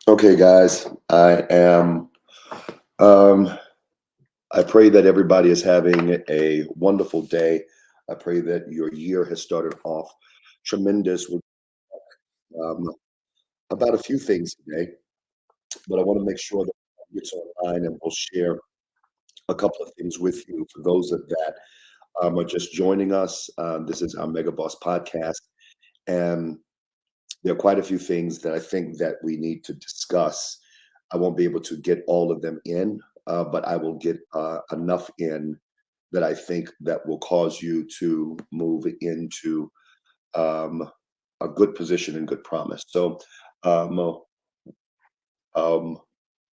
Okay, guys, um, I pray that everybody is having a wonderful day. I pray that your year has started off tremendous with um, about a few things today, but I want to make sure that it gets online and we'll share a couple of things with you. For those that are just joining us, this is our Mega Boss podcast, and there are quite a few things that I think that we need to discuss. I won't be able to get all of them in, but I will get enough in that I think that will cause you to move into um, a good position and good promise. So, um, um,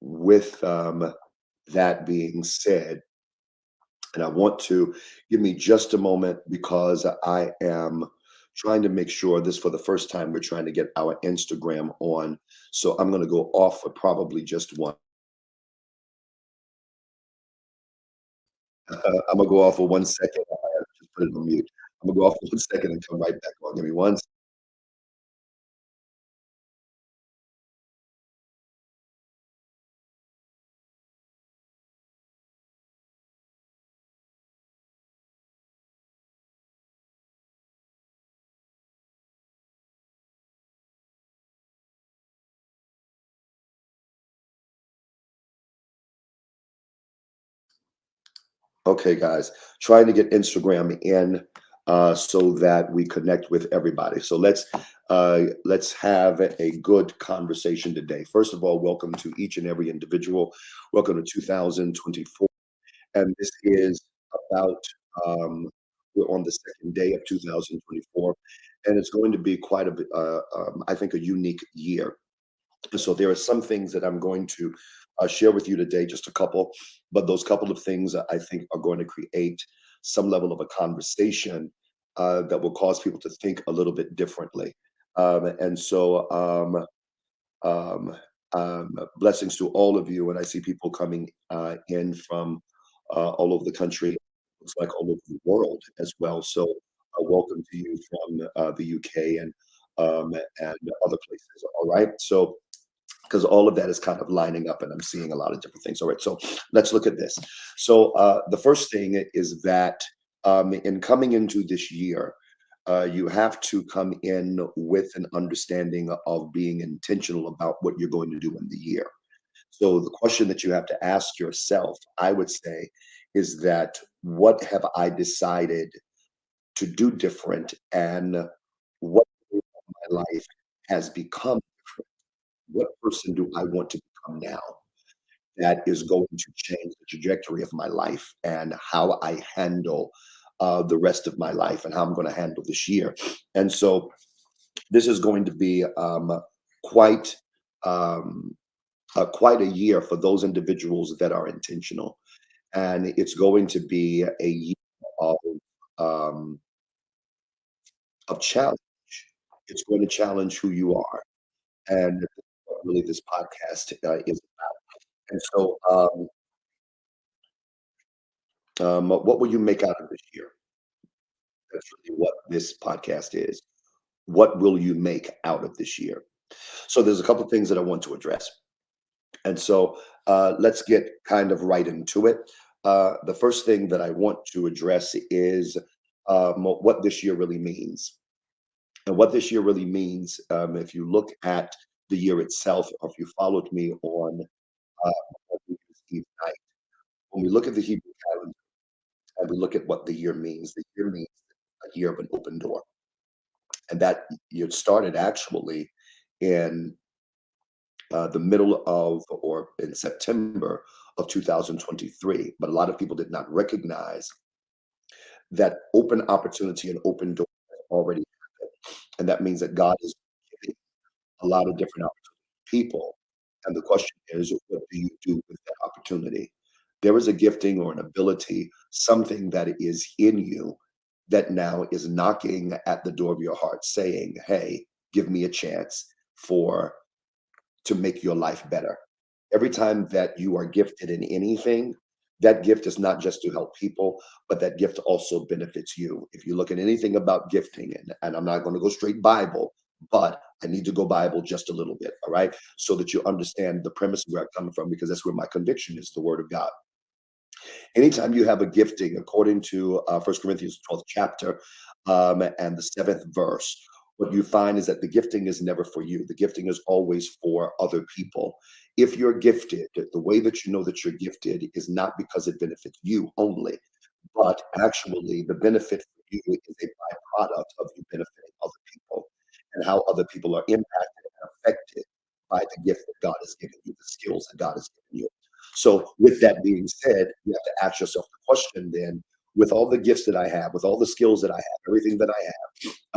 with that being said, and I want to give me just a moment because I am trying to make sure this for the first time we're trying to get our Instagram on. So I'm going to go off for probably just one. I'm gonna go off for 1 second. I have to just put it on mute. I'm gonna go off for 1 second and come right back on. Give me one. Okay, guys, trying to get Instagram in so that we connect with everybody. So let's have a good conversation today. First of all, welcome to each and every individual. Welcome to 2024, and this is about we're on the second day of 2024, and it's going to be quite a bit. I think a unique year. So there are some things that I'm going to share with you today, just a couple, but those couple of things I think are going to create some level of a conversation that will cause people to think a little bit differently. And so, um, blessings to all of you. And I see people coming in from all over the country, looks like all over the world as well. So, welcome to you from the UK and other places. All right. So, because all of that is kind of lining up and I'm seeing a lot of different things. All right, so let's look at this. So the first thing is that in coming into this year, you have to come in with an understanding of being intentional about what you're going to do in the year. So the question that you have to ask yourself, I would say, is that what have I decided to do different and what in my life has become different? What person do I want to become now that is going to change the trajectory of my life and how I handle the rest of my life and how I'm going to handle this year? And so this is going to be quite um, quite a year for those individuals that are intentional, and it's going to be a year of um, challenge. It's going to challenge who you are, and what really this podcast is. And so, what will you make out of this year? That's really what this podcast is. What will you make out of this year? So, there's a couple of things that I want to address. And so, let's get kind of right into it. The first thing that I want to address is what this year really means. And what this year really means, if you look at the year itself, or if you followed me on New Year's Eve night, when we look at the Hebrew calendar, and we look at what the year means. The year means a year of an open door, and that year started actually in the middle of or in September of 2023. But a lot of people did not recognize that open opportunity and open door has already happened, and that means that God is giving a lot of different opportunities to people. And the question is, what do you do with that opportunity? There is a gifting or an ability, something that is in you that now is knocking at the door of your heart saying, hey, give me a chance for to make your life better. Every time that you are gifted in anything, that gift is not just to help people, but that gift also benefits you. If you look at anything about gifting, and I'm not going to go straight Bible, but I need to go Bible just a little bit, all right? So that you understand the premise of where I'm coming from, because that's where my conviction is, the word of God. Anytime you have a gifting, according to 1 Corinthians 12th chapter and the 7th verse, what you find is that the gifting is never for you. The gifting is always for other people. If you're gifted, the way that you know that you're gifted is not because it benefits you only, but actually the benefit for you is a byproduct of you benefiting other people, and how other people are impacted and affected by the gift that God has given you, the skills that God has given you. So, with that being said, you have to ask yourself the question then, with all the gifts that I have, with all the skills that I have, everything that I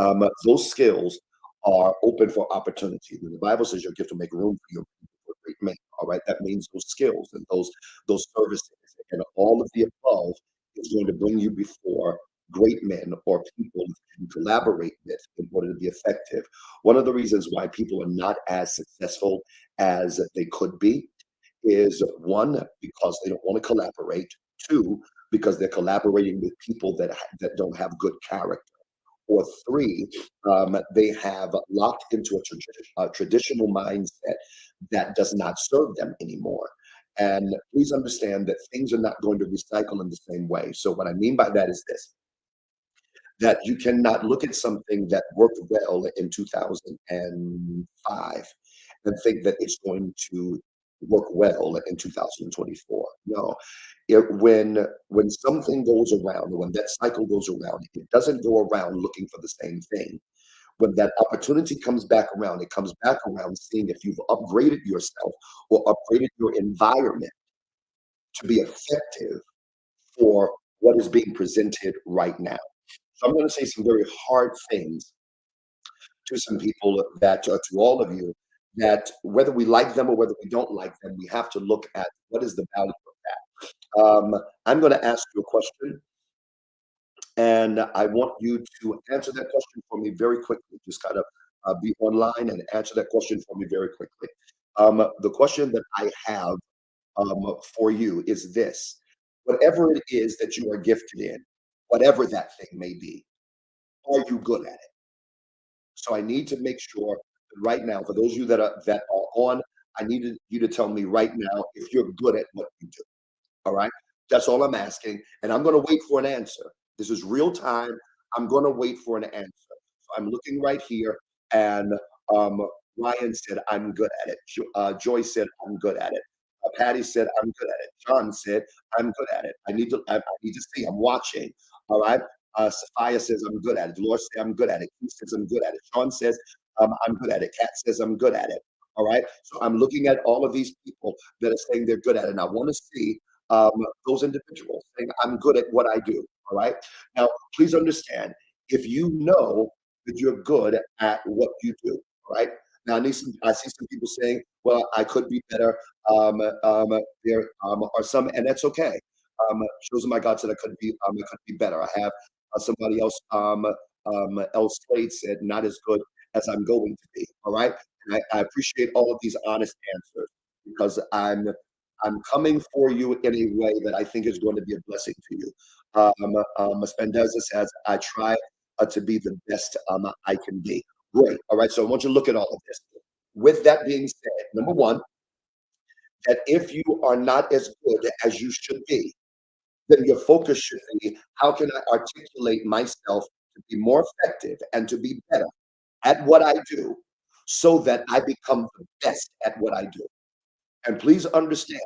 have, those skills are open for opportunity. The Bible says your gift will make room for you for a great man. All right, that means those skills and those services and all of the above is going to bring you before great men or people that you can collaborate with in order to be effective. One of the reasons why people are not as successful as they could be is, one, because they don't want to collaborate. Two, because they're collaborating with people that don't have good character. Or three, they have locked into a traditional mindset that does not serve them anymore. And please understand that things are not going to recycle in the same way. So what I mean by that is this: that you cannot look at something that worked well in 2005 and think that it's going to work well in 2024. No, when something goes around, when that cycle goes around, it doesn't go around looking for the same thing. When that opportunity comes back around, it comes back around seeing if you've upgraded yourself or upgraded your environment to be effective for what is being presented right now. So I'm going to say some very hard things to some people, that to all of you, that whether we like them or whether we don't like them, we have to look at what is the value of that. I'm going to ask you a question, and I want you to answer that question for me very quickly. Just kind of be online and answer that question for me very quickly. The question that I have for you is this: whatever it is that you are gifted in, whatever that thing may be, are you good at it? So I need to make sure that right now, for those of you that are on, I need you to tell me right now if you're good at what you do. All right. That's all I'm asking. And I'm going to wait for an answer. This is real time. I'm going to wait for an answer. So I'm looking right here. And um, Ryan said, I'm good at it. Joy said, I'm good at it. Patty said, I'm good at it. John said, I'm good at it. I need to see. I'm watching. All right. Sophia says, I'm good at it. Dolores says, I'm good at it. Keith says, I'm good at it. Sean says, I'm good at it. Kat says, I'm good at it. All right. So I'm looking at all of these people that are saying they're good at it. And I want to see um, those individuals saying, I'm good at what I do. All right. Now, please understand, if you know that you're good at what you do, all right. Now, I see some people saying, well, I could be better. There are some, and that's okay. Shows my God said I could be better. I have somebody else played said, not as good as I'm going to be. All right. And I appreciate all of these honest answers, because I'm coming for you in a way that I think is going to be a blessing to you. Spendeza says, I try to be the best I can be. Great. All right. So I want you to look at all of this. With that being said, number one, that if you are not as good as you should be, then your focus should be, how can I articulate myself to be more effective and to be better at what I do, so that I become the best at what I do. And please understand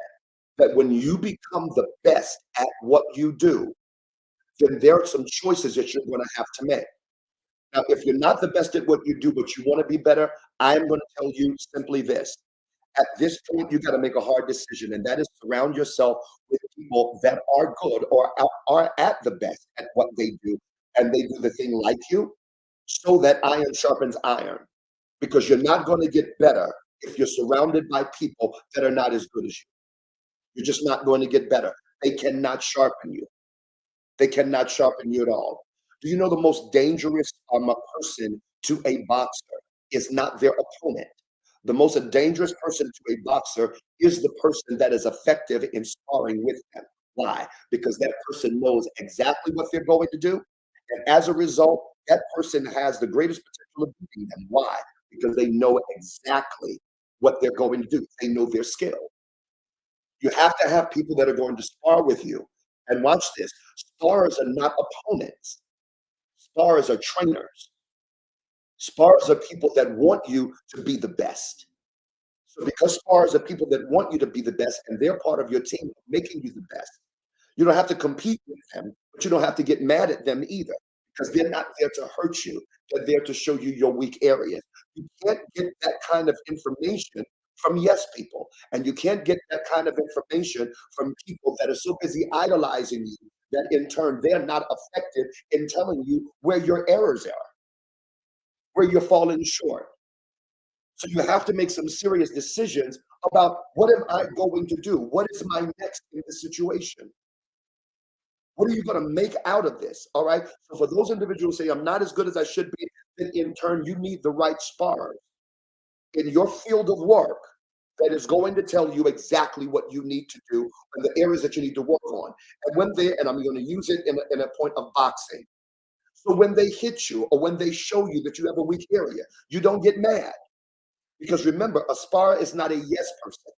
that when you become the best at what you do, then there are some choices that you're going to have to make. Now, if you're not the best at what you do, but you want to be better, I'm going to tell you simply this: at this point, you got to make a hard decision, and that is surround yourself with people that are good or are at the best at what they do, and they do the thing like you, so that iron sharpens iron. Because you're not going to get better if you're surrounded by people that are not as good as you. You're just not going to get better. They cannot sharpen you. They cannot sharpen you at all. Do you know the most dangerous person to a boxer is not their opponent? The most dangerous person to a boxer is the person that is effective in sparring with them. Why? Because that person knows exactly what they're going to do. And as a result, that person has the greatest potential of beating them. Why? Because they know exactly what they're going to do. They know their skill. You have to have people that are going to spar with you. And watch this, spars are not opponents. Spars are trainers. Spars are people that want you to be the best. So because spars are people that want you to be the best and they're part of your team making you the best, you don't have to compete with them, but you don't have to get mad at them either because they're not there to hurt you. They're there to show you your weak areas. You can't get that kind of information from yes people. And you can't get that kind of information from people that are so busy idolizing you that in turn they're not effective in telling you where your errors are, where you're falling short. So you have to make some serious decisions about what am I going to do? What is my next in this situation? What are you going to make out of this? All right. So for those individuals who say, I'm not as good as I should be, then in turn, you need the right spars in your field of work that is going to tell you exactly what you need to do and the areas that you need to work on. And when they, and I'm going to use it in a point of boxing. So when they hit you or when they show you that you have a weak area, you don't get mad. Because remember, a spar is not a yes person.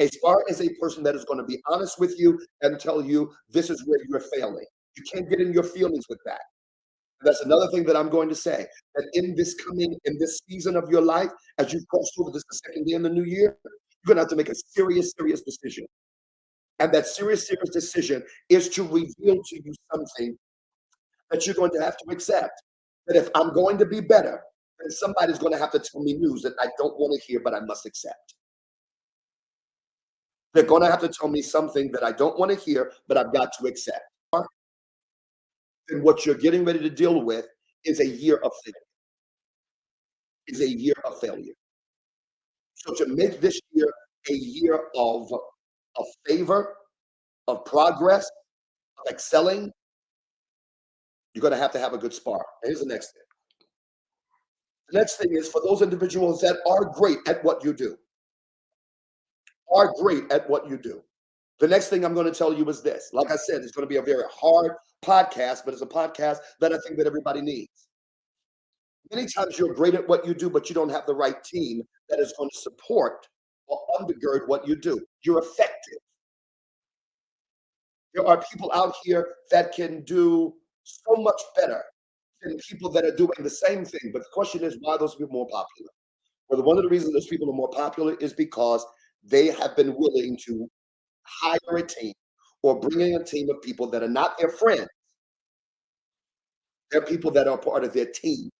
A spar is a person that is going to be honest with you and tell you this is where you're failing. You can't get in your feelings with that. That's another thing that I'm going to say, that in this season of your life, as you cross over this the second day in the new year, you're going to have to make a serious decision. And that serious decision is to reveal to you something that you're going to have to accept. That if I'm going to be better, then somebody's going to have to tell me news that I don't want to hear, but I must accept. They're going to have to tell me something that I don't want to hear, but I've got to accept. And what you're getting ready to deal with is a year of failure. So to make this year a year of favor, of progress, of excelling, you're going to have a good spar. Here's the next thing. The next thing is for those individuals that are great at what you do. The next thing I'm going to tell you is this. Like I said, it's going to be a very hard podcast, but it's a podcast that I think that everybody needs. Many times you're great at what you do, but you don't have the right team that is going to support or undergird what you do. You're effective. There are people out here that can do so much better than people that are doing the same thing. But the question is, why are those people more popular? Well, one of the reasons those people are more popular is because they have been willing to hire a team or bring in a team of people that are not their friends. They're people that are part of their team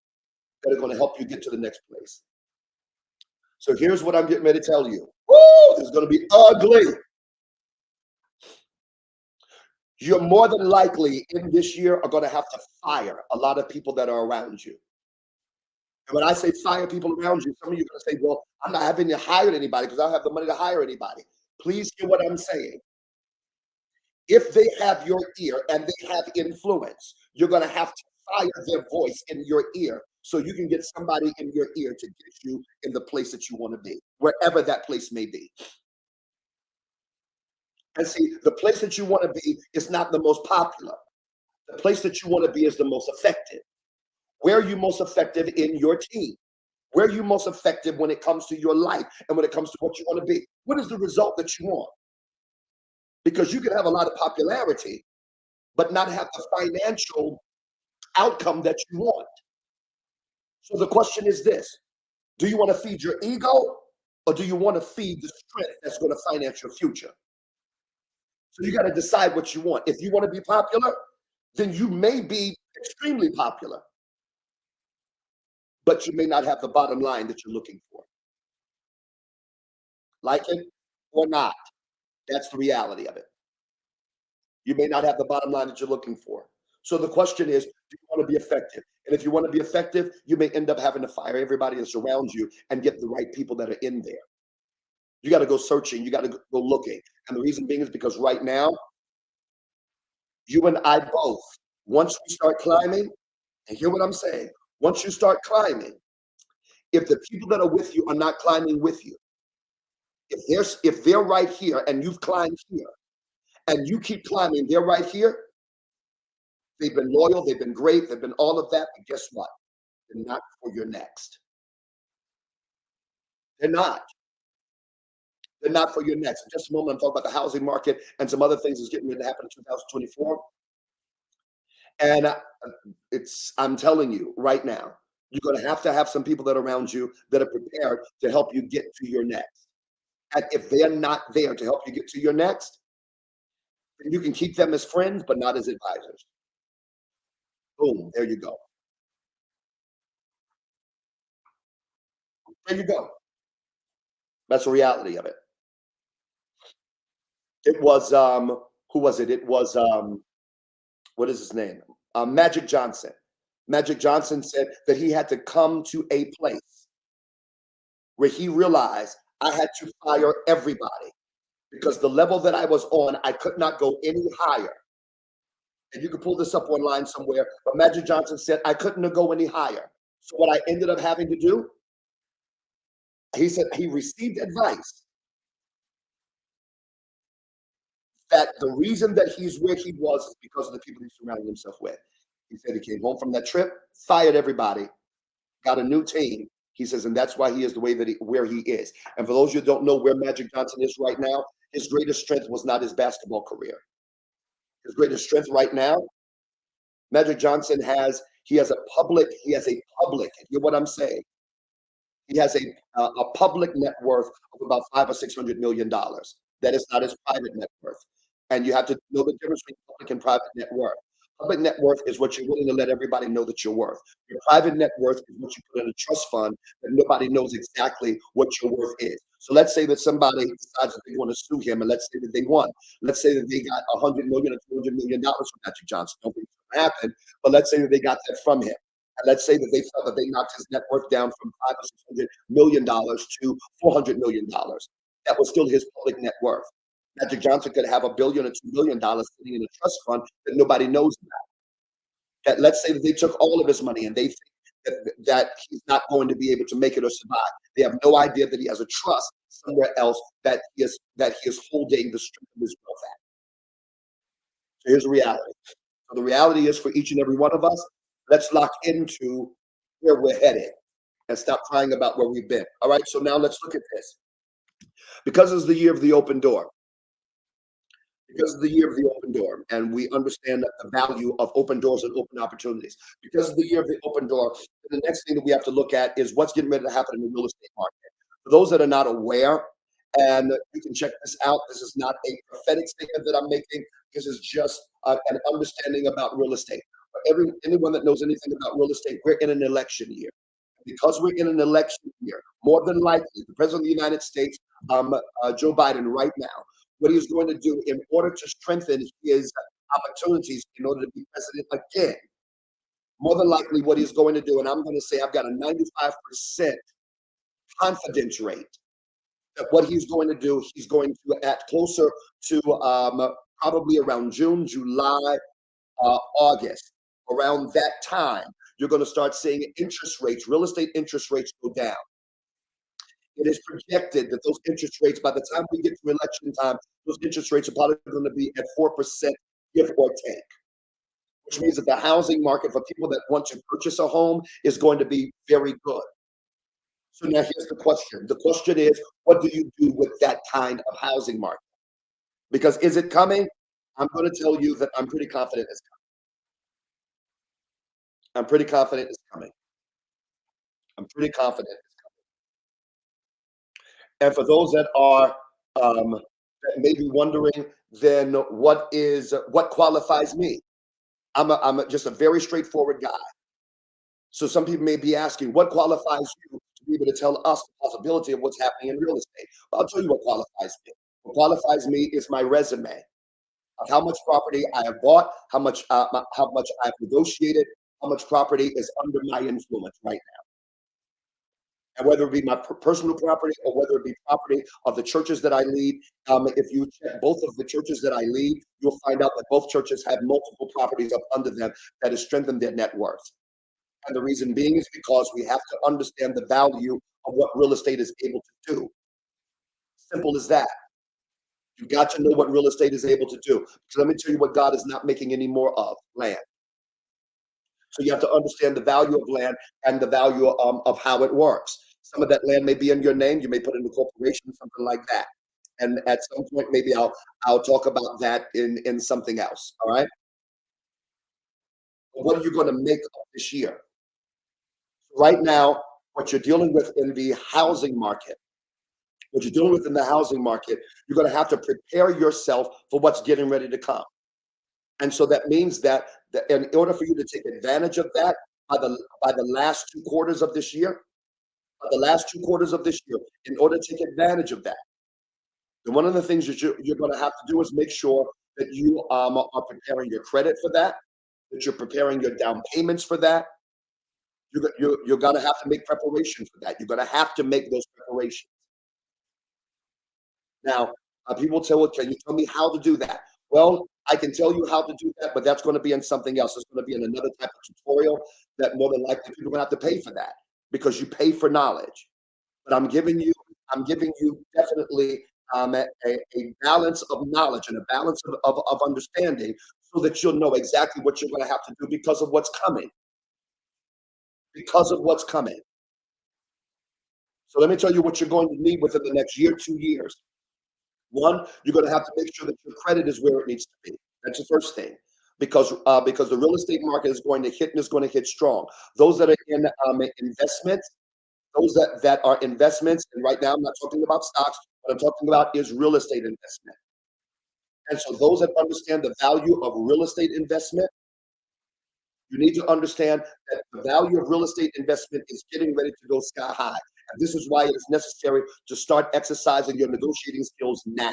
that are going to help you get to the next place. So here's what I'm getting ready to tell you. Woo! It's going to be ugly. You're more than likely in this year are going to have to fire a lot of people that are around you. And when I say fire people around you, some of you are going to say, well, I'm not having to hire anybody because I don't have the money to hire anybody. Please hear what I'm saying. If they have your ear and they have influence, you're going to have to fire their voice in your ear so you can get somebody in your ear to get you in the place that you want to be, wherever that place may be. And see, the place that you want to be is not the most popular. The place that you want to be is the most effective. Where are you most effective in your team? Where are you most effective when it comes to your life and when it comes to what you want to be? What is the result that you want? Because you can have a lot of popularity, but not have the financial outcome that you want. So the question is this: do you want to feed your ego, or do you want to feed the strength that's going to finance your future? So you got to decide what you want. If you want to be popular, then you may be extremely popular, but you may not have the bottom line that you're looking for. Like it or not, that's the reality of it. You may not have the bottom line that you're looking for. So the question is, do you want to be effective? And if you want to be effective, you may end up having to fire everybody that surrounds you and get the right people that are in there. You got to go searching. You got to go looking. And the reason being is because right now, you and I both, once we start climbing, and hear what I'm saying, once you start climbing, if the people that are with you are not climbing with you, if they're right here and you've climbed here and you keep climbing, they're right here, They've been loyal, they've been great, they've been all of that, but guess what? They're not for your next. They're not. They're not for your next. In just a moment, I'm talking about the housing market and some other things that's getting ready to happen in 2024. And I'm telling you right now, you're going to have some people that are around you that are prepared to help you get to your next. And if they're not there to help you get to your next, then you can keep them as friends, but not as advisors. Boom, there you go. There you go. That's the reality of it. It was who was it? It was what is his name? Magic Johnson. Magic Johnson said that he had to come to a place where he realized I had to fire everybody because the level that I was on, I could not go any higher. And you can pull this up online somewhere. But Magic Johnson said I couldn't go any higher. So what I ended up having to do, he said he received advice that the reason that he's where he was is because of the people he surrounded himself with. He said he came home from that trip, fired everybody, got a new team. He says, and that's why he is the way that where he is. And for those of you who don't know where Magic Johnson is right now, his greatest strength was not his basketball career. His greatest strength right now, Magic Johnson has a public, hear what I'm saying? He has a public net worth of about $500 or $600 million. That is not his private net worth. And you have to know the difference between public and private net worth. Public net worth is what you're willing to let everybody know that you're worth. Your private net worth is what you put in a trust fund that nobody knows exactly what your worth is. So let's say that somebody decides that they want to sue him, and let's say that they won. Let's say that they got $100 million or $200 million from Magic Johnson. Don't think it's going to happen, but let's say that they got that from him. And let's say that they felt that they knocked his net worth down from $500 or $600 million to $400 million. That was still his public net worth. Magic Johnson could have $1 billion or $2 billion sitting in a trust fund that nobody knows about. That let's say that they took all of his money and they think that he's not going to be able to make it or survive. They have no idea that he has a trust somewhere else that he is holding the strength of his wealth at. So here's the reality. So the reality is for each and every one of us, let's lock into where we're headed and stop crying about where we've been. All right. So now let's look at this. Because it's the year of the open door. Because of the year of the open door, and we understand the value of open doors and open opportunities. Because of the year of the open door, the next thing that we have to look at is what's getting ready to happen in the real estate market. For those that are not aware, and you can check this out, this is not a prophetic statement that I'm making. This is just an understanding about real estate. For anyone that knows anything about real estate, we're in an election year. Because we're in an election year, more than likely, the President of the United States, Joe Biden, right now, what he's going to do in order to strengthen his opportunities in order to be president again, more than likely what he's going to do, and I'm going to say I've got a 95% confidence rate that what he's going to do, he's going to act closer to probably around June, July, August. Around that time, you're going to start seeing interest rates, real estate interest rates go down. It is projected that those interest rates, by the time we get to election time, those interest rates are probably going to be at 4%, give or take, which means that the housing market for people that want to purchase a home is going to be very good. So now here's the question. The question is, what do you do with that kind of housing market? Because is it coming? I'm going to tell you that I'm pretty confident it's coming. I'm pretty confident it's coming. I'm pretty confident. And for those that are that may be wondering, then what qualifies me? I'm just a very straightforward guy. So some people may be asking, what qualifies you to be able to tell us the possibility of what's happening in real estate? Well, I'll tell you what qualifies me. What qualifies me is my resume of how much property I have bought, how much I've negotiated, how much property is under my influence right now. And whether it be my personal property or whether it be property of the churches that I lead, if you check both of the churches that I lead, you'll find out that both churches have multiple properties up under them that has strengthened their net worth. And the reason being is because we have to understand the value of what real estate is able to do. Simple as that. You've got to know what real estate is able to do. So let me tell you what God is not making any more of: land. So you have to understand the value of land and the value of how it works. Some of that land may be in your name. You may put it in a corporation, something like that. And at some point, maybe I'll talk about that in something else. All right. What are you going to make of this year? Right now, what you're dealing with in the housing market, what you're dealing with in the housing market, you're going to have to prepare yourself for what's getting ready to come. And so that means that in order for you to take advantage of that by the last 2 quarters of this year, by the last 2 quarters of this year, in order to take advantage of that, then one of the things that you're going to have to do is make sure that you are preparing your credit for that you're preparing your down payments for that. You're going to have to make preparation for that. You're going to have to make those preparations. Now, people tell, well, can you tell me how to do that? Well, I can tell you how to do that, but that's going to be in something else. It's going to be in another type of tutorial that more than likely people are going to have to pay for that because you pay for knowledge. But I'm giving you definitely a balance of knowledge and a balance of understanding so that you'll know exactly what you're going to have to do because of what's coming, because of what's coming. So let me tell you what you're going to need within the next year, 2 years. One, you're going to have to make sure that your credit is where it needs to be. That's the first thing, because the real estate market is going to hit and is going to hit strong. Those that are in investments, those that are investments, and right now I'm not talking about stocks. What I'm talking about is real estate investment. And so those that understand the value of real estate investment, you need to understand that the value of real estate investment is getting ready to go sky high. And this is why it is necessary to start exercising your negotiating skills now.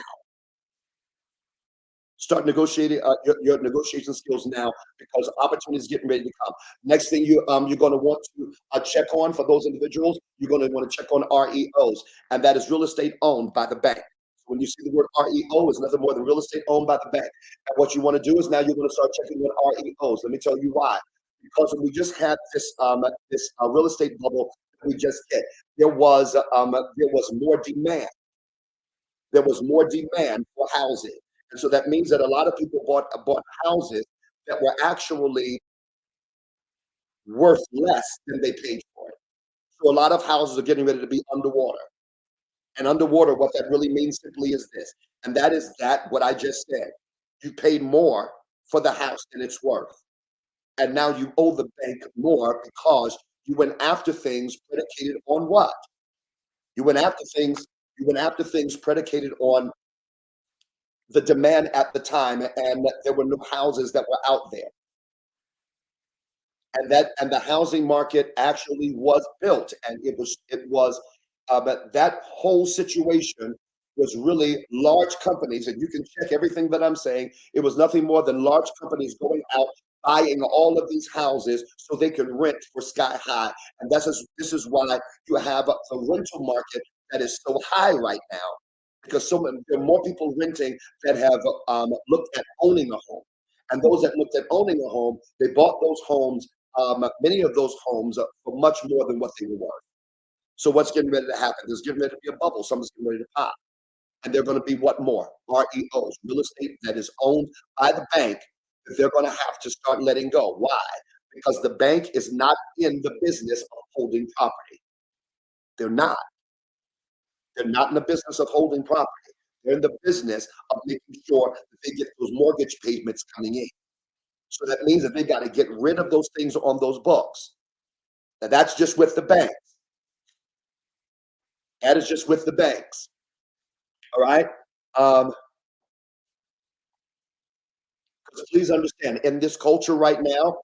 Start negotiating your negotiation skills now because opportunities getting ready to come. Next thing you're going to want to check on for those individuals, you're going to want to check on REOs, and that is real estate owned by the bank. So when you see the word REO, it's nothing more than real estate owned by the bank. And what you want to do is now you're going to start checking on REOs. Let me tell you why. Because when we just had this real estate bubble that we just hit, there was more demand. There was more demand for housing. And so that means that a lot of people bought houses that were actually worth less than they paid for it. So a lot of houses are getting ready to be underwater. And underwater, what that really means simply is this, and that is that what I just said. You paid more for the house than it's worth. And now you owe the bank more because you went after things predicated on what? You went after things, you went after things predicated on the demand at the time, and there were no houses that were out there. And the housing market actually was built, and but that whole situation was really large companies, and you can check everything that I'm saying. It was nothing more than large companies going out buying all of these houses so they could rent for sky high. And this is why you have the rental market that is so high right now, because there are more people renting that have looked at owning a home. And those that looked at owning a home, they bought those homes, many of those homes for much more than what they were worth. So what's getting ready to happen? There's getting ready to be a bubble. Something's getting ready to pop. And they're going to be what more? REOs, real estate that is owned by the bank that they're going to have to start letting go. Why? Because the bank is not in the business of holding property. They're not. They're not in the business of holding property. They're in the business of making sure that they get those mortgage payments coming in. So that means that they got to get rid of those things on those books. Now that's just with the banks. That is just with the banks. All right. Um, 'Cause please understand, in this culture right now,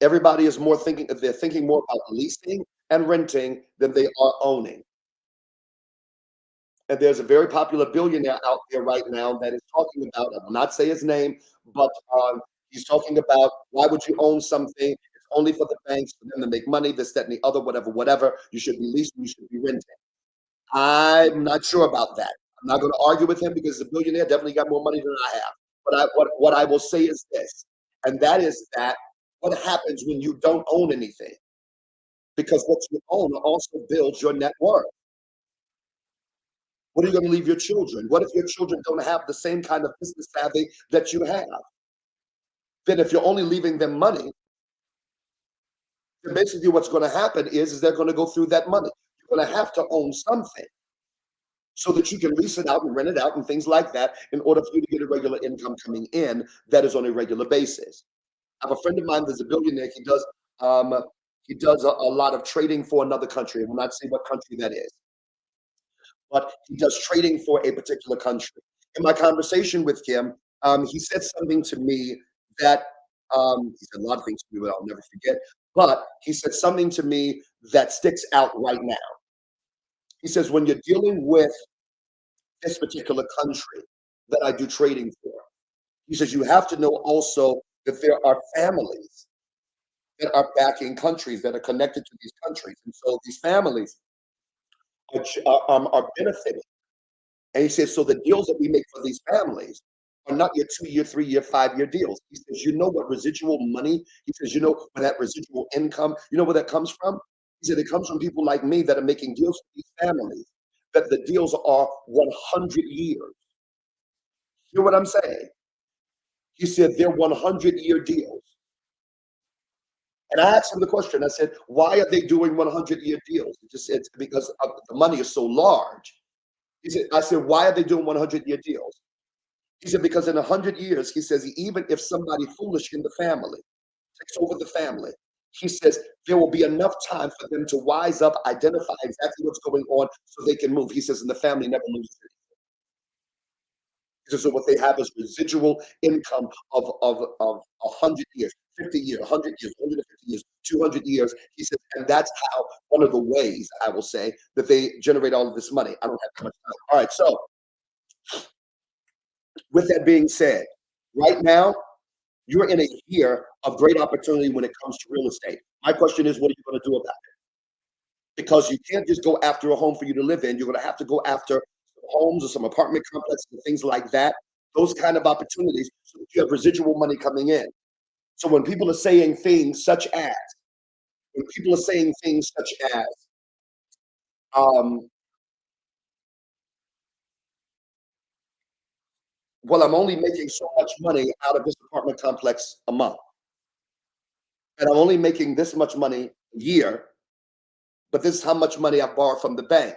everybody is more thinking, they're thinking more about leasing and renting than they are owning. And there's a very popular billionaire out there right now that is talking about, I will not say his name, but he's talking about why would you own something? It's only for the banks, for them to make money, this, that, and the other, whatever, whatever. You should be leasing, you should be renting. I'm not sure about that. I'm not going to argue with him because the billionaire definitely got more money than I have. But what I will say is this, and that is that what happens when you don't own anything? Because what you own also builds your net worth. What are you going to leave your children? What if your children don't have the same kind of business savvy that you have? Then if you're only leaving them money, So basically, what's going to happen is they're going to go through that money. You're going to have to own something so that you can lease it out and rent it out and things like that in order for you to get a regular income coming in that is on a regular basis. I have a friend of mine that's a billionaire. Um, he does a lot of trading for another country. I will not say what country that is, but he does trading for a particular country. In my conversation with him, he said something to me that he said a lot of things to me that I'll never forget. But he said something to me that sticks out right now. He says, when you're dealing with this particular country that I do trading for, he says, you have to know also that there are families that are backing countries that are connected to these countries. And so these families are benefiting. And he says, so the deals that we make for these families are not your 2 year, 3 year, 5 year deals. He says, you know what residual money, he says, you know where that residual income, you know where that comes from? He said, it comes from people like me that are making deals with these families, that the deals are 100 years. Hear what I'm saying? He said, they're 100-year deals. And I asked him the question. I said, why are they doing 100-year deals? It's because the money is so large. He said, I said, why are they doing 100-year deals? He said, because in 100 years, he says, even if somebody foolish in the family takes over the family, he says, there will be enough time for them to wise up, identify exactly what's going on so they can move. He says, and the family never loses it. So what they have is residual income of 100 years, 50 years, 100 years, 150 years, 200 years. He says, and that's how one of the ways I will say that they generate all of this money. I don't have that much time. All right, so with that being said, right now you're in a year of great opportunity when it comes to real estate. My question is, what are you going to do about it? Because you can't just go after a home for you to live in. You're going to have to go after homes or some apartment complexes and things like that. Those kind of opportunities, so that you have residual money coming in. So when people are saying things such as, when people are saying things such as, um, well, I'm only making so much money out of this apartment complex a month, and I'm only making this much money a year, but this is how much money I borrowed from the bank.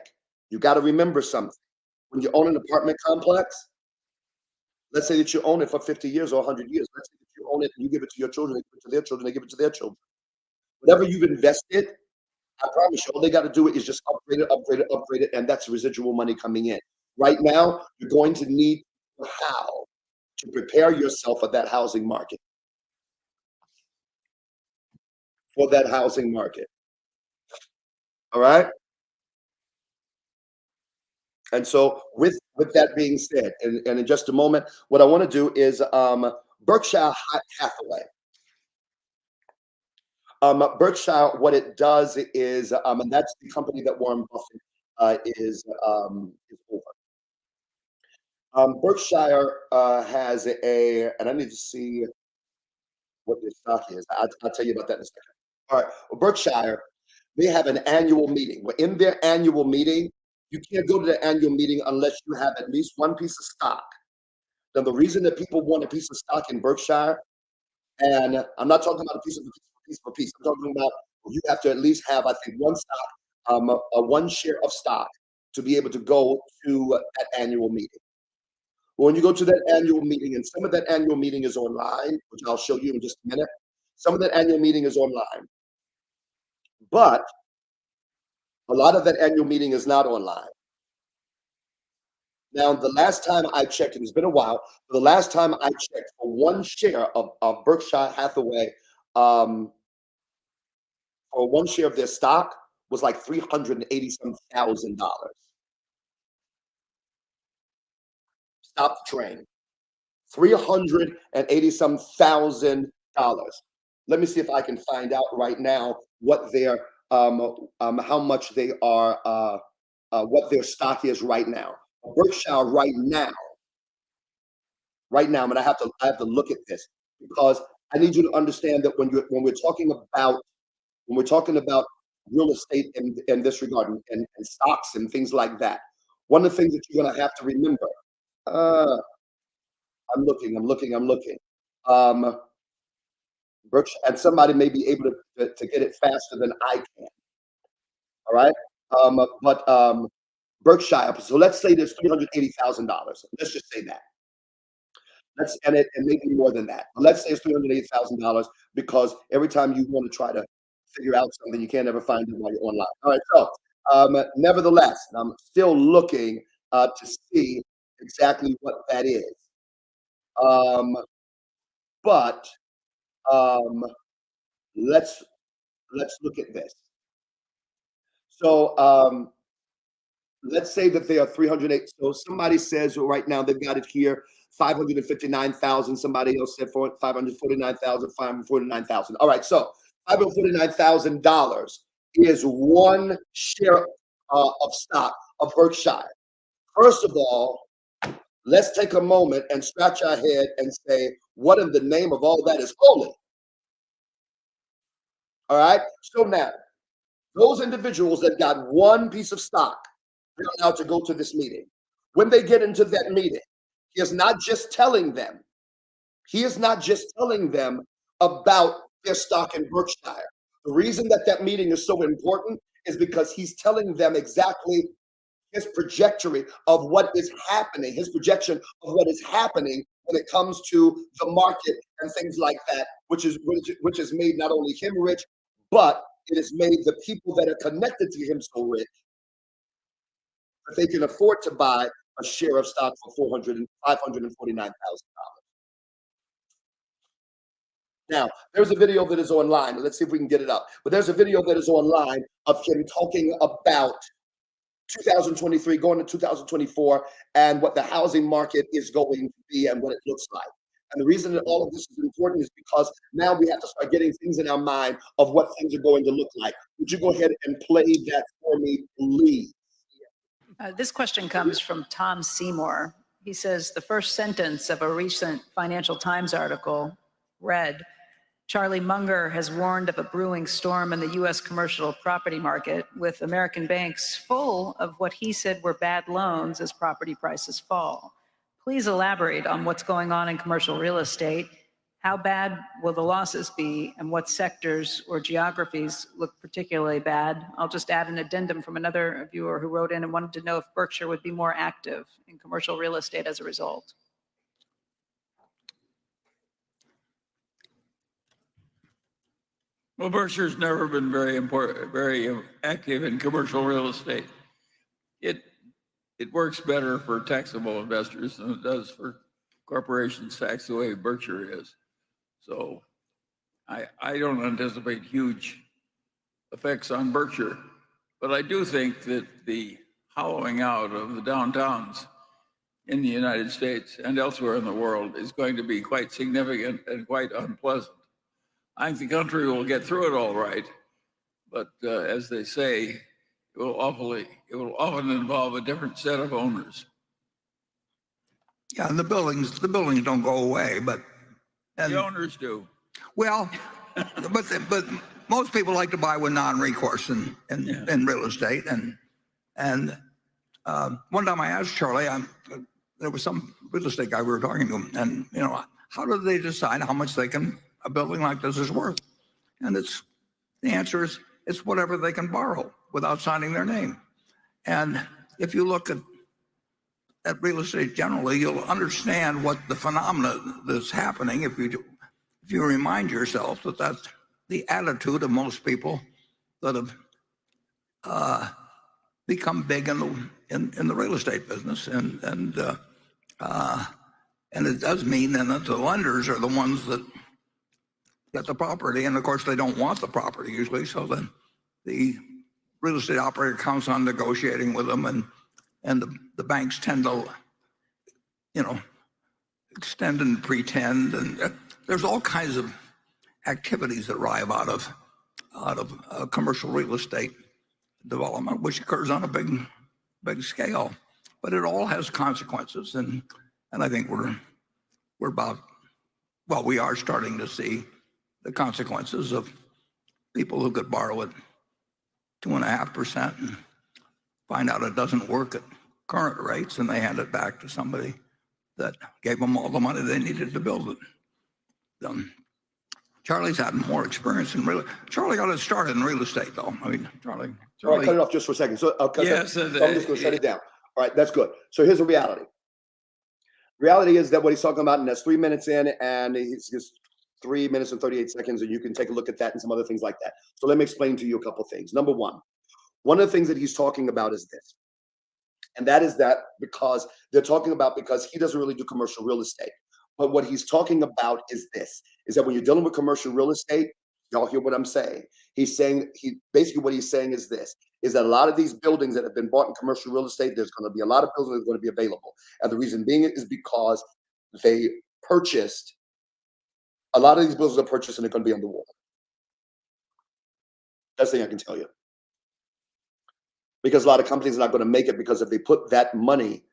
You got to remember something. When you own an apartment complex, let's say that you own it for 50 years or 100 years. Let's say that you own it and you give it to your children, they give it to their children, they give it to their children. Whatever you've invested, I promise you, all they got to do is just upgrade it, upgrade it, upgrade it, and that's residual money coming in. Right now, you're going to need how to prepare yourself for that housing market, for that housing market. All right. And so, with that being said, and in just a moment, what I want to do is Berkshire Hathaway. Berkshire, what it does is, and that's the company that Warren Buffett is over. Berkshire has and I need to see what their stock is. I'll tell you about that in a second. All right, well, Berkshire, they have an annual meeting. Well, in their annual meeting, you can't go to the annual meeting unless you have at least one piece of stock. Now, the reason that people want a piece of stock in Berkshire, and I'm not talking about a piece of a piece. I'm talking about you have to at least have, I think, one stock, a one share of stock to be able to go to that annual meeting. When you go to that annual meeting, and some of that annual meeting is online, which I'll show you in just a minute. Some of that annual meeting is online, but a lot of that annual meeting is not online. Now, the last time I checked, and it's been a while, but the last time I checked for one share of Berkshire Hathaway, um, or one share of their stock was like 380 some thousand dollars. Stop the train. 380 some thousand dollars. Let me see if I can find out right now what their how much they are what their stock is right now. Berkshire right now, and I have to look at this because I need you to understand that when we're talking about real estate in this regard and stocks and things like that, one of the things that you're going to have to remember. Uh, I'm looking. Um, Berkshire, and somebody may be able to get it faster than I can. All right. But Berkshire. So let's say there's $380,000. Let's just say that. And maybe more than that. But let's say it's $380,000 because every time you want to try to figure out something, you can't ever find it while you're online. All right. So nevertheless, I'm still looking to see exactly what that is. Um, but um, let's let's look at this. So let's say that they are 308. So somebody says, well, right now they've got it here, 559,000. Somebody else said for 549,000, 549,000. All right, so $549,000 is one share of stock of Berkshire. First of all, let's take a moment and scratch our head and say, what in the name of all that is holy? All right, so now those individuals that got one piece of stock, they're allowed to go to this meeting. When they get into that meeting, he is not just telling them, about their stock in Berkshire. The reason that that meeting is so important is because he's telling them exactly his trajectory of what is happening, his projection of what is happening when it comes to the market and things like that, which has made not only him rich, but it has made the people that are connected to him so rich that they can afford to buy a share of stock for $549,000. Now, there's a video that is online. Let's see if we can get it up. But there's a video that is online of him talking about 2023 going to 2024 and what the housing market is going to be and what it looks like. And the reason that all of this is important is because now we have to start getting things in our mind of what things are going to look like. Would you go ahead and play that for me, please? This question comes from Tom Seymour. He says the first sentence of a recent Financial Times article read, Charlie Munger has warned of a brewing storm in the U.S. commercial property market, with American banks full of what he said were bad loans as property prices fall. Please elaborate on what's going on in commercial real estate. How bad will the losses be, and what sectors or geographies look particularly bad? I'll just add an addendum from another viewer who wrote in and wanted to know if Berkshire would be more active in commercial real estate as a result. Well, Berkshire's never been very active in commercial real estate. It works better for taxable investors than it does for corporations taxed the way Berkshire is. So I don't anticipate huge effects on Berkshire, but I do think that the hollowing out of the downtowns in the United States and elsewhere in the world is going to be quite significant and quite unpleasant. I think the country will get through it all right, but as they say, it will often involve a different set of owners. Yeah, and the buildings don't go away, but the owners do. Well, but most people like to buy with non-recourse in real estate, and one time I asked Charlie, there was some real estate guy we were talking to him, and how do they decide how much a building like this is worth? And the answer is it's whatever they can borrow without signing their name. And if you look at real estate generally, you'll understand what the phenomena that's happening if you remind yourself that that's the attitude of most people that have become big in the real estate business, and it does mean then that the lenders are the ones that get the property, and of course they don't want the property usually, so then the real estate operator counts on negotiating with them, and the banks tend to extend and pretend, and there's all kinds of activities that arrive out of commercial real estate development, which occurs on a big scale, but it all has consequences, and I think we are starting to see the consequences of people who could borrow at 2.5% and find out it doesn't work at current rates, and they hand it back to somebody that gave them all the money they needed to build it. Charlie's had more experience in real. Charlie got us started in real estate, though. I mean, Charlie. All right, cut it off just for a second. So, Yes, so I'm just going to shut it down. All right, that's good. So here's the reality. Reality is that what he's talking about, and that's 3 minutes in, and it's just 3 minutes and 38 seconds, and you can take a look at that and some other things like that. So let me explain to you a couple of things. Number one of the things that he's talking about is this, and that is that because they're talking about because he doesn't really do commercial real estate. But what he's talking about is this, is that when you're dealing with commercial real estate, y'all hear what I'm saying? He's saying, basically what he's saying is this, is that a lot of these buildings that have been bought in commercial real estate, there's going to be a lot of buildings that are going to be available. And the reason being is because they purchased, a lot of these buildings are purchased and they're going to be underwater. That's the thing I can tell you. Because a lot of companies are not going to make it, because if they put that money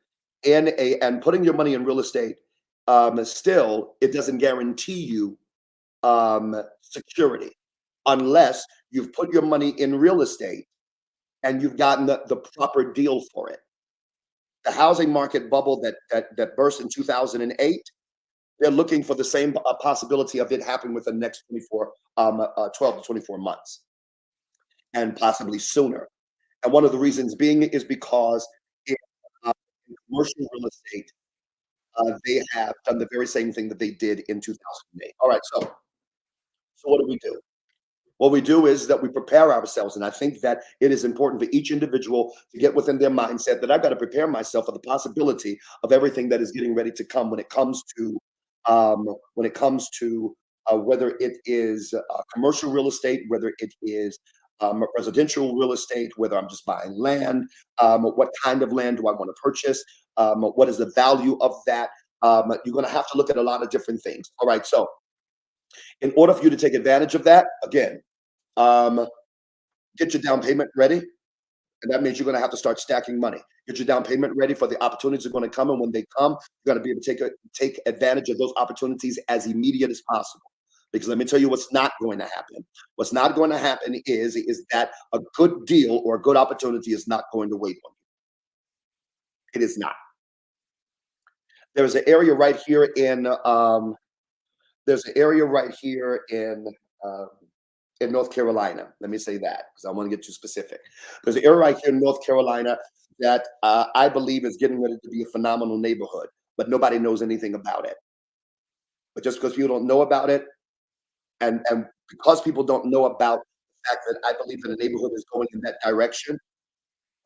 in and putting your money in real estate, still, it doesn't guarantee you security unless you've put your money in real estate and you've gotten the proper deal for it. The housing market bubble that burst in 2008, they're looking for the same possibility of it happening within the next 12 to 24 months, and possibly sooner. And one of the reasons being is because in commercial real estate, they have done the very same thing that they did in 2008. All right, so what do? What we do is that we prepare ourselves, and I think that it is important for each individual to get within their mindset that I've got to prepare myself for the possibility of everything that is getting ready to come when it comes to whether it is commercial real estate, whether it is residential real estate, whether I'm just buying land, what kind of land do I want to purchase, what is the value of that. You're going to have to look at a lot of different things. All right, so in order for you to take advantage of that, again, get your down payment ready. And that means you're going to have to start stacking money. Get your down payment ready for the opportunities that are going to come. And when they come, you're going to be able to take advantage of those opportunities as immediate as possible. Because let me tell you what's not going to happen. What's not going to happen is that a good deal or a good opportunity is not going to wait on you. It is not. There's an area right here in North Carolina. Let me say that because I want to get too specific. There's an area right here in North Carolina that I believe is getting ready to be a phenomenal neighborhood, but nobody knows anything about it. But just because people don't know about it, and because people don't know about the fact that I believe that the neighborhood is going in that direction,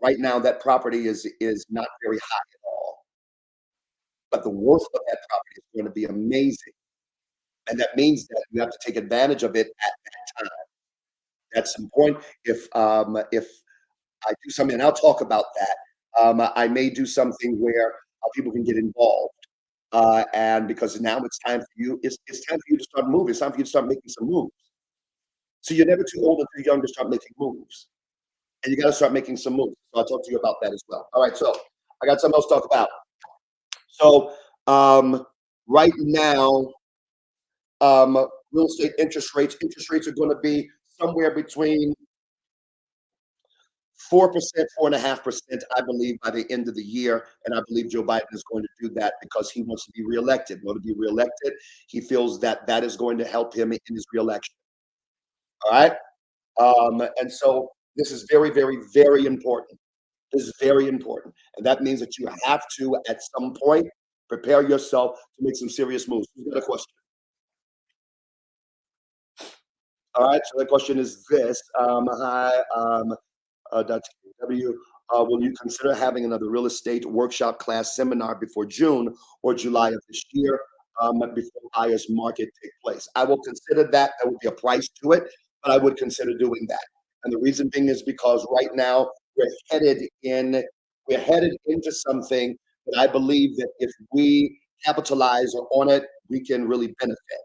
right now that property is not very high at all. But the worth of that property is going to be amazing. And that means that you have to take advantage of it at that time. That's important. If I do something, and I'll talk about that, I may do something where people can get involved. And because now it's time for you, it's time for you to start moving. It's time for you to start making some moves. So you're never too old or too young to start making moves. And you got to start making some moves. So I'll talk to you about that as well. All right, so I got something else to talk about. So right now, real estate interest rates are going to be somewhere between 4%, 4.5%, I believe, by the end of the year. And I believe Joe Biden is going to do that because he wants to be reelected. In order to be reelected, he feels that that is going to help him in his reelection. All right. And so this is very, very, very important. This is very important. And that means that you have to, at some point, prepare yourself to make some serious moves. Who's got a question? All right. So the question is this. Hi. Will you consider having another real estate workshop class seminar before June or July of this year before buyer's market take place? I will consider that. There would be a price to it, but I would consider doing that. And the reason being is because right now we're headed into something that I believe that if we capitalize on it, we can really benefit.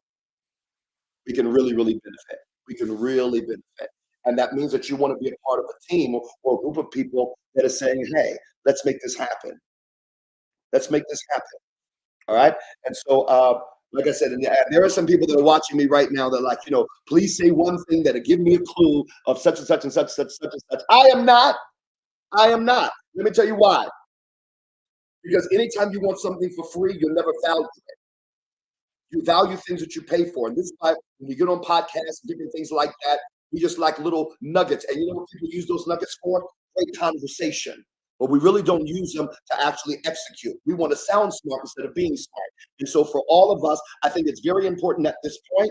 We can really, really benefit. We can really benefit. And that means that you want to be a part of a team or a group of people that are saying, hey, let's make this happen. Let's make this happen. All right. And so, like I said, and there are some people that are watching me right now that are like, please say one thing that'll give me a clue of such and such and such, such and such. I am not. Let me tell you why. Because anytime you want something for free, you'll never value it. You value things that you pay for. And this is why when you get on podcasts and different things like that, we just like little nuggets. And you know what people use those nuggets for? Great conversation. But we really don't use them to actually execute. We want to sound smart instead of being smart. And so for all of us, I think it's very important at this point,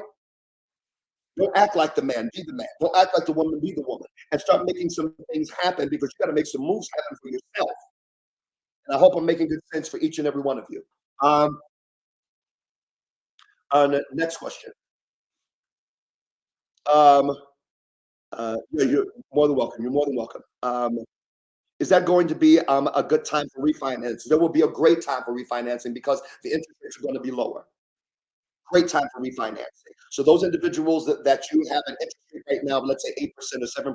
don't act like the man, be the man. Don't act like the woman, be the woman. And start making some things happen, because you got to make some moves happen for yourself. And I hope I'm making good sense for each and every one of you. Next question. Yeah, you're more than welcome. You're more than welcome. Is that going to be a good time for refinance? There will be a great time for refinancing because the interest rates are going to be lower. Great time for refinancing. So those individuals that you have an interest rate right now, let's say 8% or 7%,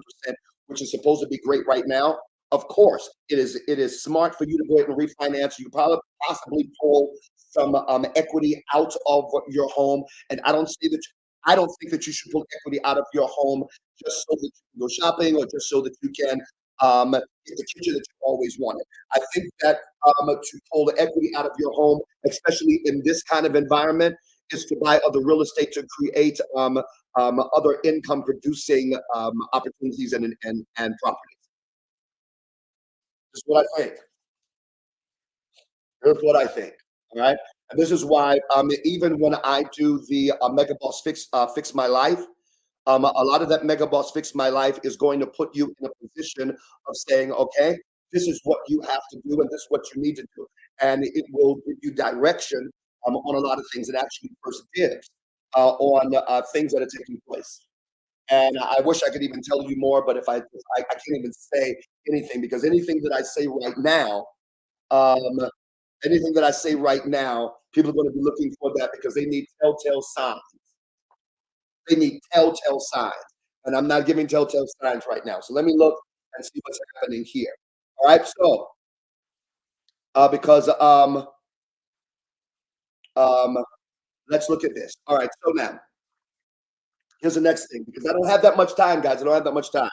which is supposed to be great right now, of course, it is smart for you to go ahead and refinance. You probably possibly pull some equity out of your home. And I don't think that you should pull equity out of your home just so that you can go shopping or just so that you can get the kitchen that you always wanted. I think that to pull the equity out of your home, especially in this kind of environment, is to buy other real estate to create other income producing opportunities and properties. This is what I think. Here's what I think. All right. And this is why even when I do the Mega Boss Fix My Life, a lot of that Mega Boss Fix My Life is going to put you in a position of saying, okay, this is what you have to do and this is what you need to do. And it will give you direction on a lot of things. It actually first gives on things that are taking place. And I wish I could even tell you more, but if I can't even say anything, because anything that I say right now, people are going to be looking for that because they need telltale signs. They need telltale signs. And I'm not giving telltale signs right now. So let me look and see what's happening here. All right. So because let's look at this. All right. So now here's the next thing, because I don't have that much time, guys. I don't have that much time.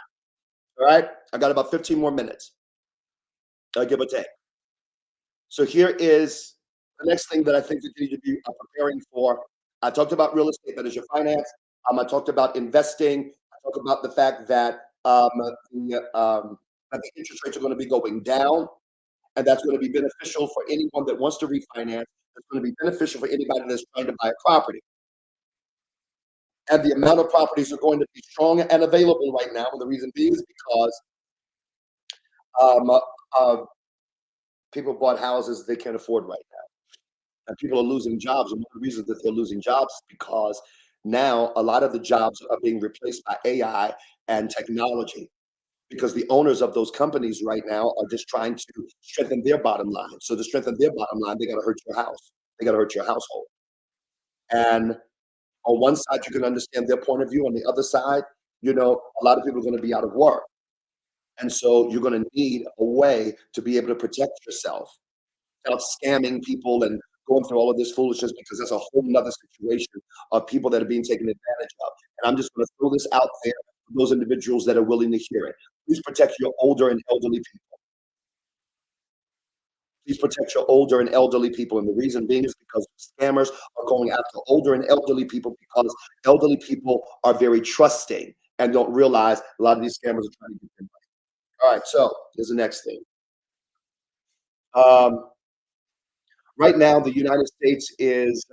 All right. I got about 15 more minutes, give or take. So here is the next thing that I think that you need to be preparing for. I talked about real estate, that is your finance. I talked about investing. I talked about the fact that the interest rates are going to be going down, and that's going to be beneficial for anyone that wants to refinance. It's going to be beneficial for anybody that's trying to buy a property. And the amount of properties are going to be strong and available right now. And the reason being is because people bought houses they can't afford right now. And people are losing jobs. And one of the reasons that they're losing jobs is because now a lot of the jobs are being replaced by AI and technology, because the owners of those companies right now are just trying to strengthen their bottom line. So to strengthen their bottom line, they got to hurt your house. They got to hurt your household. And on one side, you can understand their point of view. On the other side, a lot of people are going to be out of work. And so you're going to need a way to be able to protect yourself without scamming people and going through all of this foolishness, because that's a whole nother situation of people that are being taken advantage of. And I'm just going to throw this out there for those individuals that are willing to hear it. Please protect your older and elderly people. Please protect your older and elderly people. And the reason being is because scammers are going after older and elderly people, because elderly people are very trusting and don't realize a lot of these scammers are trying to get them money. All right, so here's the next thing. Right now, the United States has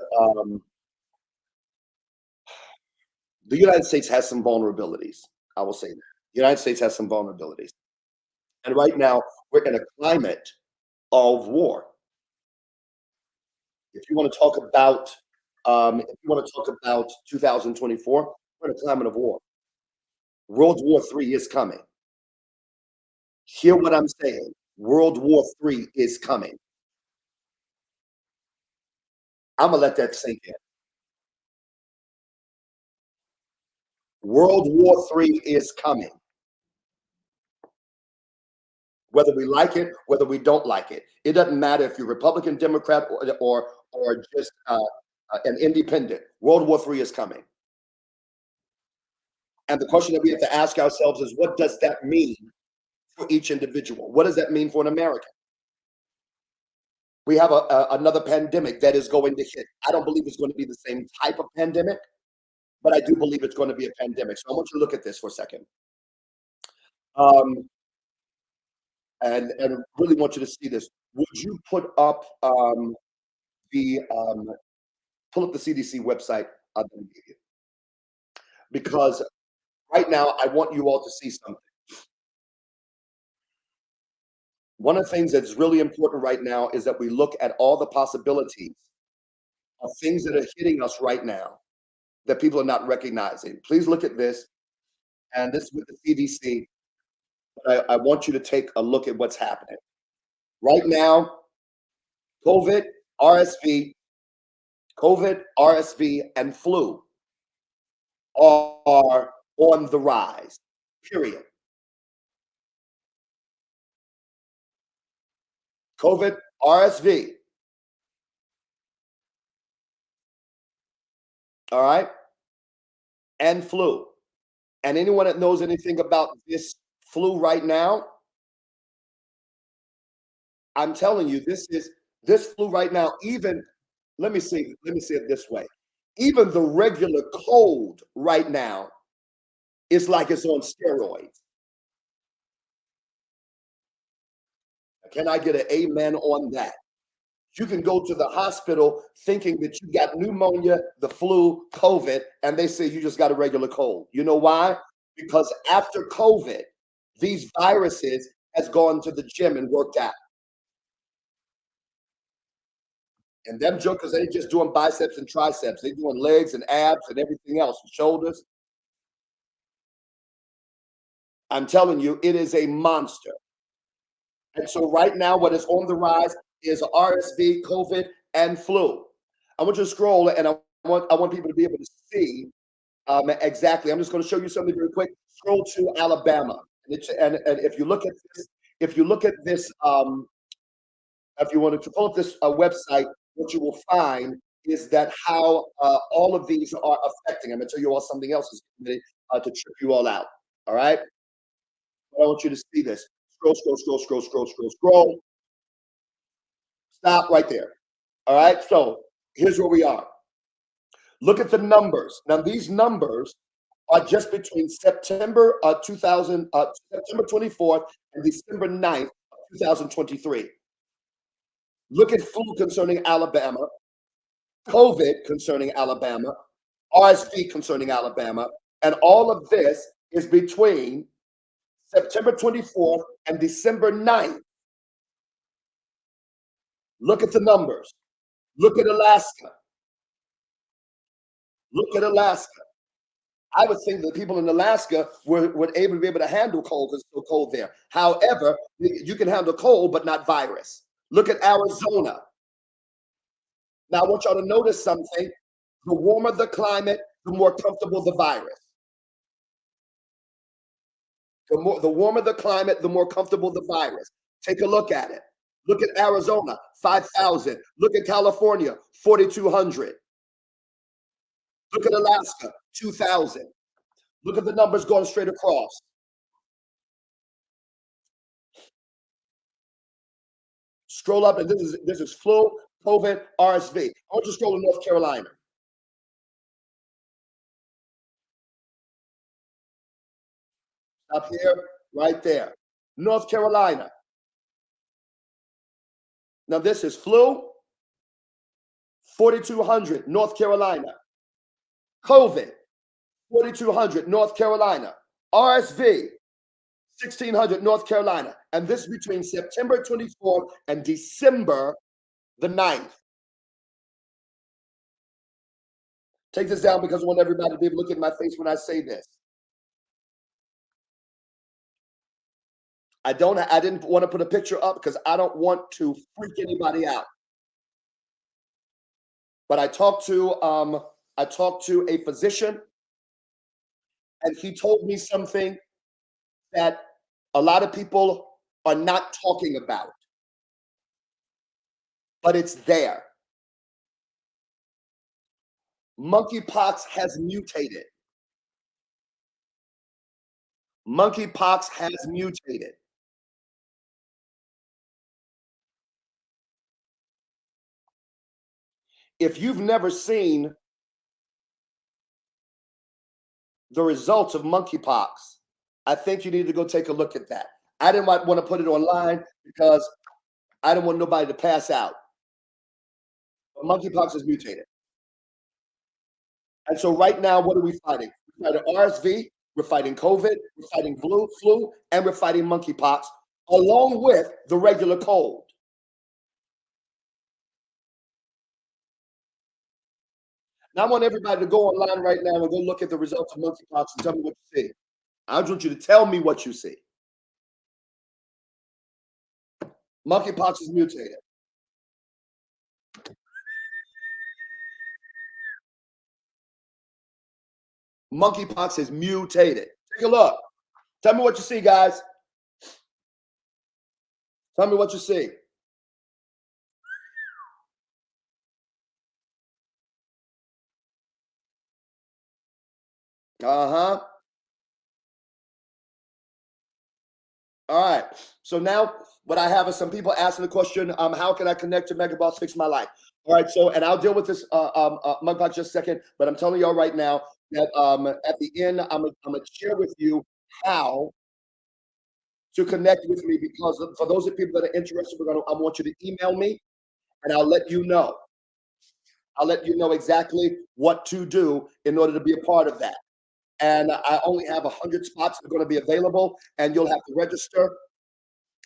some vulnerabilities. I will say that. The United States has some vulnerabilities. And right now, we're in a climate of war. If you want to talk about 2024, we're in a climate of war. World War III is coming. Hear what I'm saying. World War III is coming. I'm going to let that sink in. World War III is coming. Whether we like it, whether we don't like it. It doesn't matter if you're Republican, Democrat, or just an independent. World War III is coming. And the question that we have to ask ourselves is, what does that mean for each individual? What does that mean for an American? We have another pandemic that is going to hit. I don't believe it's going to be the same type of pandemic, but I do believe it's going to be a pandemic. So I want you to look at this for a second. And really want you to see this. Would you put up the pull up the CDC website? Because right now I want you all to see something. One of the things that's really important right now is that we look at all the possibilities of things that are hitting us right now that people are not recognizing. Please look at this, and this is with the CDC. I want you to take a look at what's happening right now. COVID, RSV, and flu are on the rise, period. COVID, RSV, all right, and flu. And anyone that knows anything about this flu right now, I'm telling you, this flu right now, even, let me say it this way. Even the regular cold right now is like it's on steroids. Can I get an amen on that? You can go to the hospital thinking that you got pneumonia, the flu, COVID, and they say you just got a regular cold. You know why? Because after COVID, these viruses has gone to the gym and worked out. And them jokers ain't just doing biceps and triceps. They're doing legs and abs and everything else, shoulders. I'm telling you, it is a monster. And so right now, what is on the rise is RSV, COVID, and flu. I want you to scroll, and I want people to be able to see exactly. I'm just going to show you something very quick. Scroll to Alabama, and if you look at this, if you wanted to pull up this website, what you will find is that how all of these are affecting. I'm going to tell you all something else is to trip you all out. All right. I want you to see this. Scroll. Stop right there. All right. So here's where we are. Look at the numbers. Now these numbers are just between September 24th and December 9th, 2023. Look at flu concerning Alabama, COVID concerning Alabama, RSV concerning Alabama, and all of this is between September 24th and December 9th. Look at the numbers. Look at Alaska. Look at Alaska. I would think that people in Alaska were able to be able to handle cold because it's so cold there. However, you can handle cold, but not virus. Look at Arizona. Now, I want y'all to notice something. The warmer the climate, the more comfortable the virus. The warmer the climate, the more comfortable the virus. Take a look at it. Look at Arizona, 5,000. Look at California, 4,200. Look at Alaska, 2,000. Look at the numbers going straight across. Scroll up, and this is flu, COVID, RSV. I want you to scroll to North Carolina. Up here, right there. North Carolina. Now this is flu, 4,200, North Carolina. COVID, 4,200, North Carolina. RSV, 1,600, North Carolina. And this is between September 24th and December the 9th. Take this down because I want everybody to be able to look at my face when I say this. I didn't want to put a picture up because I don't want to freak anybody out. But I talked to a physician, and he told me something that a lot of people are not talking about, but it's there. Monkeypox has mutated. Monkeypox has mutated. If you've never seen the results of monkeypox, I think you need to go take a look at that. I didn't want to put it online because I don't want nobody to pass out. But monkeypox is mutated. And so right now, what are we fighting? We're fighting RSV, we're fighting COVID, we're fighting flu, and we're fighting monkeypox, along with the regular cold. Now I want everybody to go online right now and go look at the results of monkeypox and tell me what you see. I want you to tell me what you see. Monkeypox is mutated. Monkeypox is mutated. Take a look. Tell me what you see, guys. Tell me what you see. Uh-huh. All right. So now what I have is some people asking the question, how can I connect to Megaboss Fix My Life? All right. So, and I'll deal with this monkeypox just a second, but I'm telling y'all right now that at the end, I'm gonna share with you how to connect with me, because for those of people that are interested, I want you to email me and I'll let you know. I'll let you know exactly what to do in order to be a part of that. And I only have 100 spots that are going to be available, and you'll have to register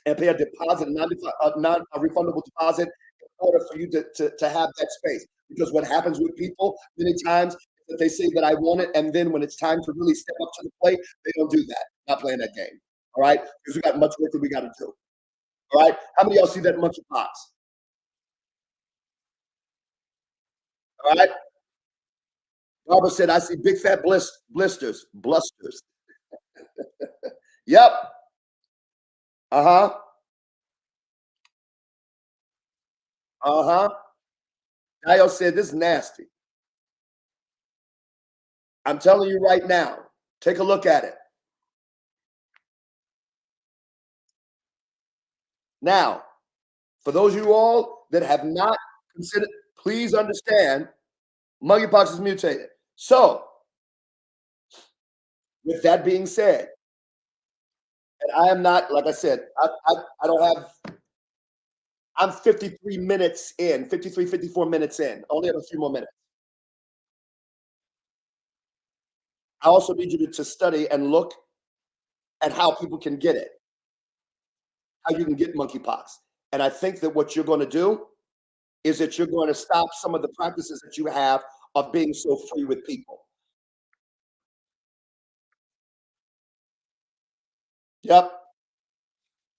and pay a deposit, a non-refundable deposit, in order for you to have that space. Because what happens with people many times is that they say that I want it, and then when it's time to really step up to the plate, they don't do that. Not playing that game. All right, because we got much work that we got to do. All right, how many of y'all see that monkeypox? All right. Barbara said, I see big fat blisters. Yep. Uh-huh. Uh-huh. Dio said, this is nasty. I'm telling you right now, take a look at it. Now, for those of you all that have not considered, please understand, monkeypox is mutated. So, with that being said, and I am not, like I said, I don't have, I'm 53 minutes in, 53, 54 minutes in, only have a few more minutes. I also need you to study and look at how people can get it, how you can get monkeypox. And I think that what you're going to do is that you're going to stop some of the practices that you have of being so free with people. Yep.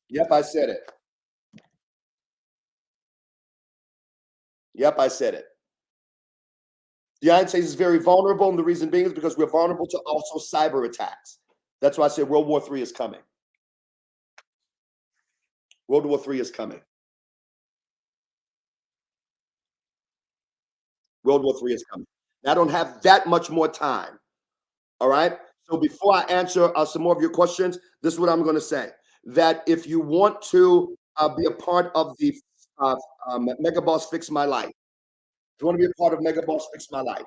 Yep, I said it. Yep, I said it. The United States is very vulnerable, and the reason being is because we're vulnerable to also cyber attacks. That's why I said World War III is coming. World War III is coming. World War III is coming. I don't have that much more time. All right. So before I answer some more of your questions, this is what I'm going to say. That if you want to be a part of the Megaboss Fix My Life, if you want to be a part of Megaboss Fix My Life,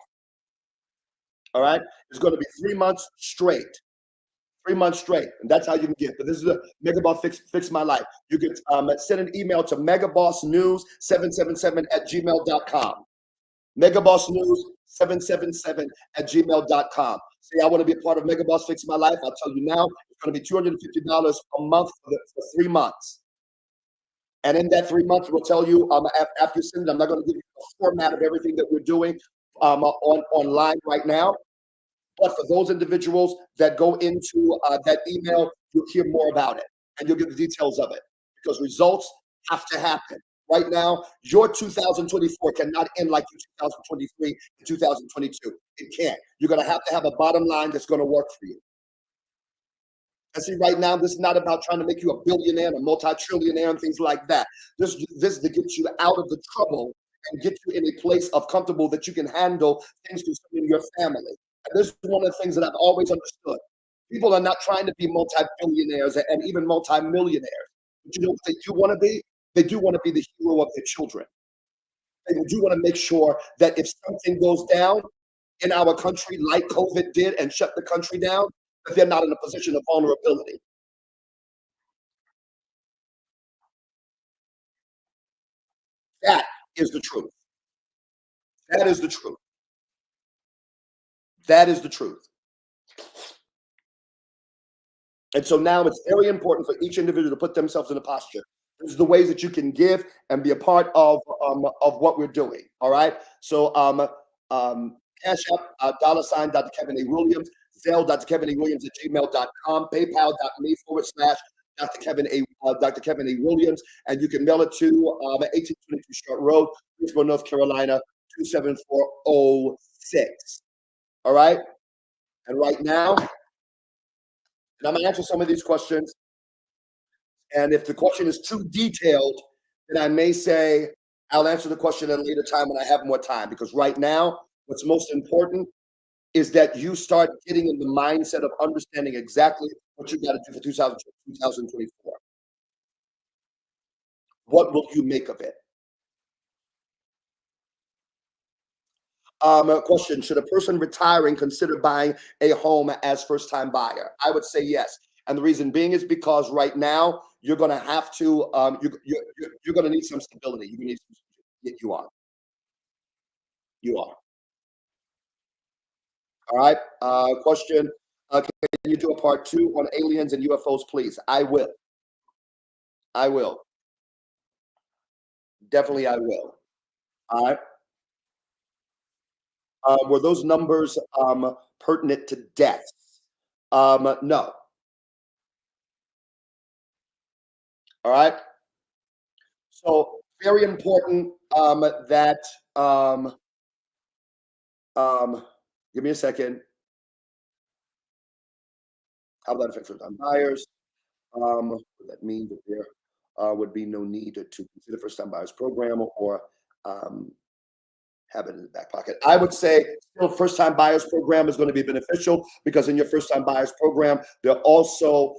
all right, it's going to be 3 months straight. 3 months straight, and that's how you can get. But this is a Megaboss Fix My Life. You can send an email to megabossnews777@gmail.com. megabossnews777@gmail.com. Say, I want to be a part of Megaboss Fix My Life. I'll tell you now, it's going to be $250 a month for 3 months. And in that 3 months, we'll tell you after you send it, I'm not going to give you a format of everything that we're doing online right now. But for those individuals that go into that email, you'll hear more about it and you'll get the details of it, because results have to happen. Right now, your 2024 cannot end like your 2023 and 2022. It can't. You're going to have a bottom line that's going to work for you. And see, right now, this is not about trying to make you a billionaire and a multi-trillionaire and things like that. This is to get you out of the trouble and get you in a place of comfortable that you can handle things concerning your family. And this is one of the things that I've always understood. People are not trying to be multi-billionaires and even multi-millionaires. But you know what they do want to be? They do want to be the hero of their children. they do want to make sure that if something goes down in our country, like COVID did and shut the country down, that they're not in a position of vulnerability. That is the truth. That is the truth. That is the truth. And so now it's very important for each individual to put themselves in a posture. This is the ways that you can give and be a part of what we're doing. All right. So Cash App, $ Dr. Kevin A. Williams, Zelle, Dr. Kevin A. Williams at gmail.com, PayPal.me/Dr. Kevin A. Williams, and you can mail it to 1822 Short Road, Greensboro, North Carolina, 27406. All right. And right now, and I'm going to answer some of these questions. And if the question is too detailed, then I may say I'll answer the question at a later time when I have more time. Because right now, what's most important is that you start getting in the mindset of understanding exactly what you got to do for 2024. What will you make of it? Question: should a person retiring consider buying a home as first-time buyer? I would say yes, and the reason being is because right now you're going to have to you're going to need some stability. You need some, you are. All right. Question: can you do a part 2 on aliens and UFOs, please? I will. Definitely, I will. All right. Were those numbers pertinent to deaths? No. All right. So very important that give me a second. How about affect first-time buyers? That means that there would be no need to consider first-time buyers program or have it in the back pocket. I would say still first-time buyers program is going to be beneficial because in your first-time buyers program, there are also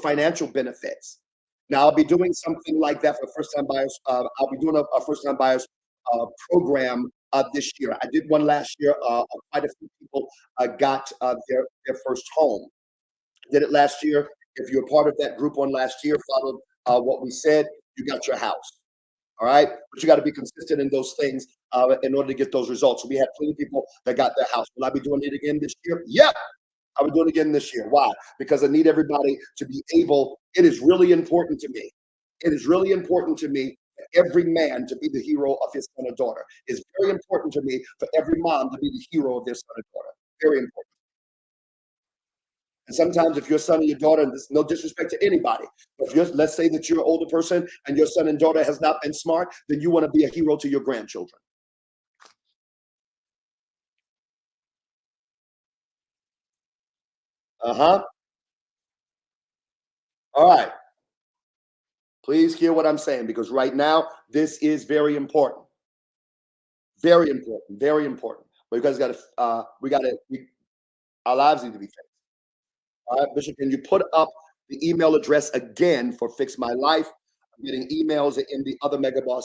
financial benefits. Now I'll be doing something like that for first-time buyers. I'll be doing a first-time buyers program this year. I did one last year. Quite a few people got their first home. Did it last year. If you're part of that group one last year, followed what we said, you got your house. All right, but you got to be consistent in those things in order to get those results. We had plenty of people that got their house. Will I be doing it again this year? Yeah, I'll be doing it again this year. Why? Because I need everybody to be able. It is really important to me. It is really important to me for every man to be the hero of his son or daughter. It's very important to me for every mom to be the hero of their son or daughter. Very important. And sometimes if your son or your daughter, and this no disrespect to anybody, but if let's say that you're an older person and your son and daughter has not been smart, then you want to be a hero to your grandchildren. All right. Please hear what I'm saying, because right now, this is very important. Very important. Very important. But you guys got to, our lives need to be fixed. All right, Bishop, can you put up the email address again for Fix My Life? I'm getting emails in the other Megaboss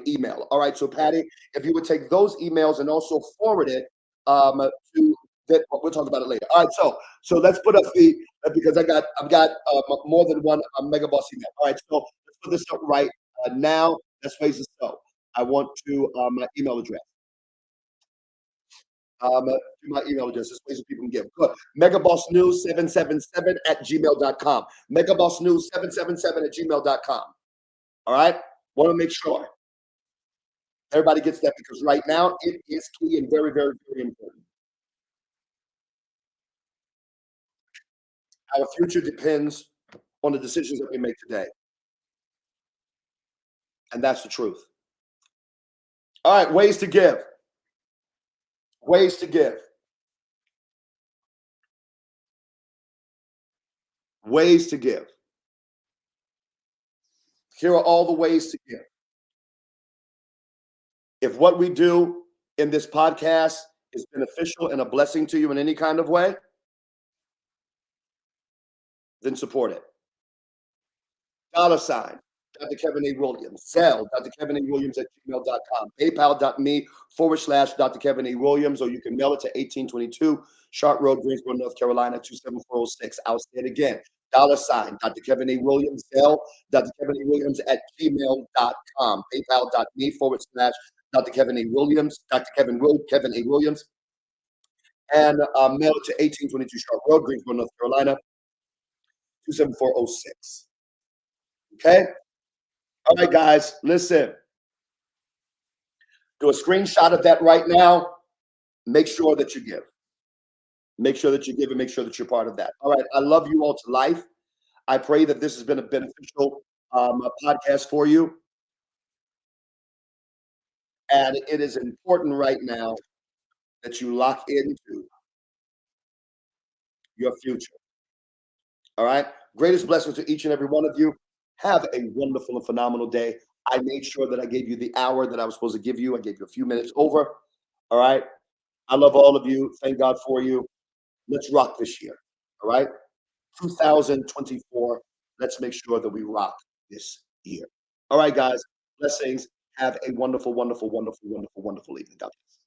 email. All right, so Patty, if you would take those emails and also forward it to that, we'll talk about it later. All right, so let's put up the because I've got more than one Megaboss email. All right, so let's put this up right now. That's ways to so. I want to my email address. To my email address. This ways that people can give. Good. megabossnews777@gmail.com. megabossnews777@gmail.com. All right. Want to make sure everybody gets that, because right now it is key and very, very, very important. Our future depends on the decisions that we make today. And that's the truth. All right. Ways to give. Ways to give. Ways to give. Here are all the ways to give. If what we do in this podcast is beneficial and a blessing to you in any kind of way, then support it. $, Dr. Kevin A. Williams. Zelle, Dr. Kevin A. Williams at gmail.com. PayPal.me/Dr. Kevin A. Williams, or you can mail it to 1822 Sharp Road, Greensboro, North Carolina, 27406. I'll say it again. $ Dr. Kevin A. Williams. Zelle, Dr. Kevin A. Williams at gmail.com. PayPal.me/Dr. Kevin A. Williams. Kevin A. Williams. And mail it to 1822 Sharp Road, Greensboro, North Carolina, 27406. Okay? All right, guys, listen. Do a screenshot of that right now. Make sure that you give. Make sure that you give and make sure that you're part of that. All right, I love you all to life. I pray that this has been a beneficial podcast for you. And it is important right now that you lock into your future. All right? Greatest blessings to each and every one of you. Have a wonderful and phenomenal day. I made sure that I gave you the hour that I was supposed to give you. I gave you a few minutes over. All right? I love all of you. Thank God for you. Let's rock this year. All right? 2024. Let's make sure that we rock this year. All right, guys. Blessings. Have a wonderful, wonderful, wonderful, wonderful, wonderful evening. God bless.